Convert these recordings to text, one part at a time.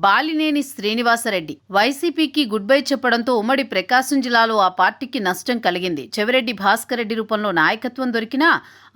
బాలినేని శ్రీనివాసరెడ్డి వైసీపీకి good bye చెప్పడంతో ఉమ్మడి ప్రకాశం జిల్లాలో ఆ పార్టీకి నష్టం కలిగింది. చెవిరెడ్డి భాస్కర్ రెడ్డి రూపంలో నాయకత్వం దొరికినా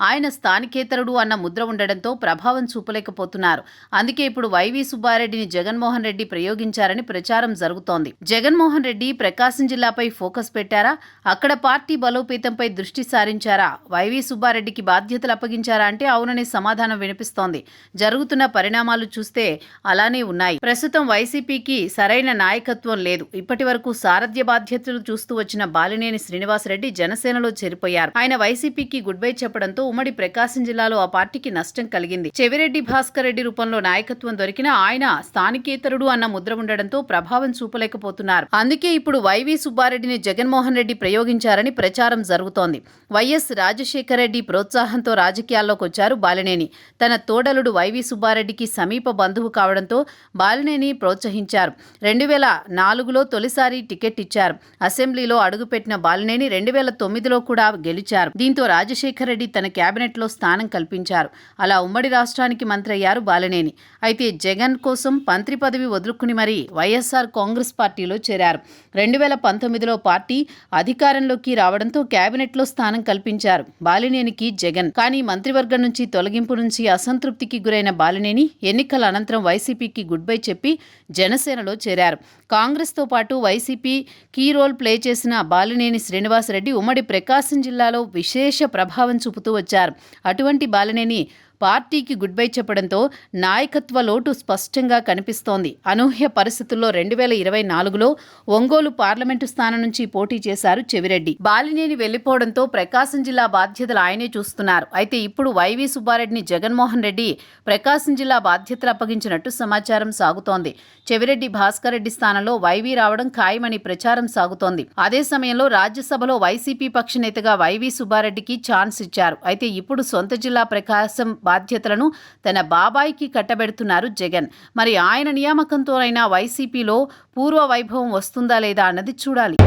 ఆయన స్థానికేతరుడు అన్న ముద్ర ఉండడంతో ప్రభావం చూపలేకపోతున్నారు. అందుకే ఇప్పుడు వైవి సుబ్బారెడ్డిని జగన్మోహన్ రెడ్డి ప్రయోగించారని ప్రచారం జరుగుతోంది. జగన్మోహన్ రెడ్డి ప్రకాశం జిల్లాపై ఫోకస్ పెట్టారా? అక్కడ పార్టీ బలోపేతంపై దృష్టి సారించారా? వైవి సుబ్బారెడ్డికి బాధ్యతలు అప్పగించారా అంటే అవుననే సమాధానం వినిపిస్తోంది. జరుగుతున్న పరిణామాలు చూస్తే అలానే ఉన్నాయి. ప్రస్తుతం వైసీపీకి సరైన నాయకత్వం లేదు. ఇప్పటి వరకు సారథ్య బాధ్యతలు చూస్తూ వచ్చిన బాలినేని శ్రీనివాసరెడ్డి జనసేనలో చేరిపోయారు. ఆయన వైసీపీకి గుడ్ బై చెప్పడంతో ఉమ్మడి ప్రకాశం జిల్లాలో ఆ పార్టీకి నష్టం కలిగింది. చెవిరెడ్డి భాస్కర్ రెడ్డి రూపంలో నాయకత్వం దొరికినా ఆయన స్థానికేతరుడు అన్న ముద్ర ఉండడంతో ప్రభావం చూపలేకపోతున్నారు. అందుకే ఇప్పుడు వైవి సుబ్బారెడ్డిని జగన్మోహన్ రెడ్డి ప్రయోగించారని ప్రచారం జరుగుతోంది. వైఎస్ రాజశేఖర రెడ్డి ప్రోత్సాహంతో రాజకీయాల్లోకి వచ్చారు బాలినేని. తన తోడలుడు వైవి సుబ్బారెడ్డికి సమీప బంధువు కావడంతో బాలినేని ప్రోత్సహించారు. 2004లో తొలిసారి టికెట్ ఇచ్చారు. అసెంబ్లీలో అడుగుపెట్టిన బాలినేని 2009లో కూడా గెలిచారు. దీంతో రాజశేఖర రెడ్డి తన కేబినెట్లో స్థానం కల్పించారు. అలా ఉమ్మడి రాష్ట్రానికి మంత్రి అయ్యారు బాలినేని. అయితే జగన్ కోసం మంత్రి పదవి వదులుకుని మరీ వైఎస్ఆర్ కాంగ్రెస్ పార్టీలో చేరారు. 2019లో పార్టీ అధికారంలోకి రావడంతో కేబినెట్లో స్థానం కల్పించారు బాలినేనికి జగన్. కానీ మంత్రివర్గం నుంచి తొలగింపు నుంచి అసంతృప్తికి గురైన బాలినేని ఎన్నికల అనంతరం వైసీపీకి గుడ్ బై చెప్పి జనసేనలో చేరారు. కాంగ్రెస్తో పాటు వైసీపీ కీ రోల్ ప్లే చేసిన బాలినేని శ్రీనివాసరెడ్డి ఉమ్మడి ప్రకాశం జిల్లాలో విశేష ప్రభావం చూపుతూ వచ్చారు. అటువంటి బాలినేని పార్టీకి గుడ్ బై చెప్పడంతో నాయకత్వ లోటు స్పష్టంగా కనిపిస్తోంది. అనూహ్య పరిస్థితుల్లో 2024లో ఒంగోలు పార్లమెంటు స్థానం నుంచి పోటీ చేశారు చెవిరెడ్డి. బాలినేని వెళ్లిపోవడంతో ప్రకాశం జిల్లా బాధ్యతలు ఆయనే చూస్తున్నారు. అయితే ఇప్పుడు వైవి సుబ్బారెడ్డిని జగన్మోహన్ రెడ్డి ప్రకాశం జిల్లా బాధ్యతలు అప్పగించినట్టు సమాచారం సాగుతోంది. చెవిరెడ్డి భాస్కర్ రెడ్డి స్థానంలో వైవి రావడం ఖాయమని ప్రచారం సాగుతోంది. అదే సమయంలో రాజ్యసభలో వైసీపీ పక్ష నేతగా వైవి సుబ్బారెడ్డికి ఛాన్స్ ఇచ్చారు. అయితే ఇప్పుడు సొంత జిల్లా ప్రకాశం బాధ్యతలను తన బాబాయికి కట్టబెడుతున్నారు జగన్. మరి ఆయన నియామకంతోనైనా వైసీపీలో పూర్వ వైభవం వస్తుందా లేదా అన్నది చూడాలి.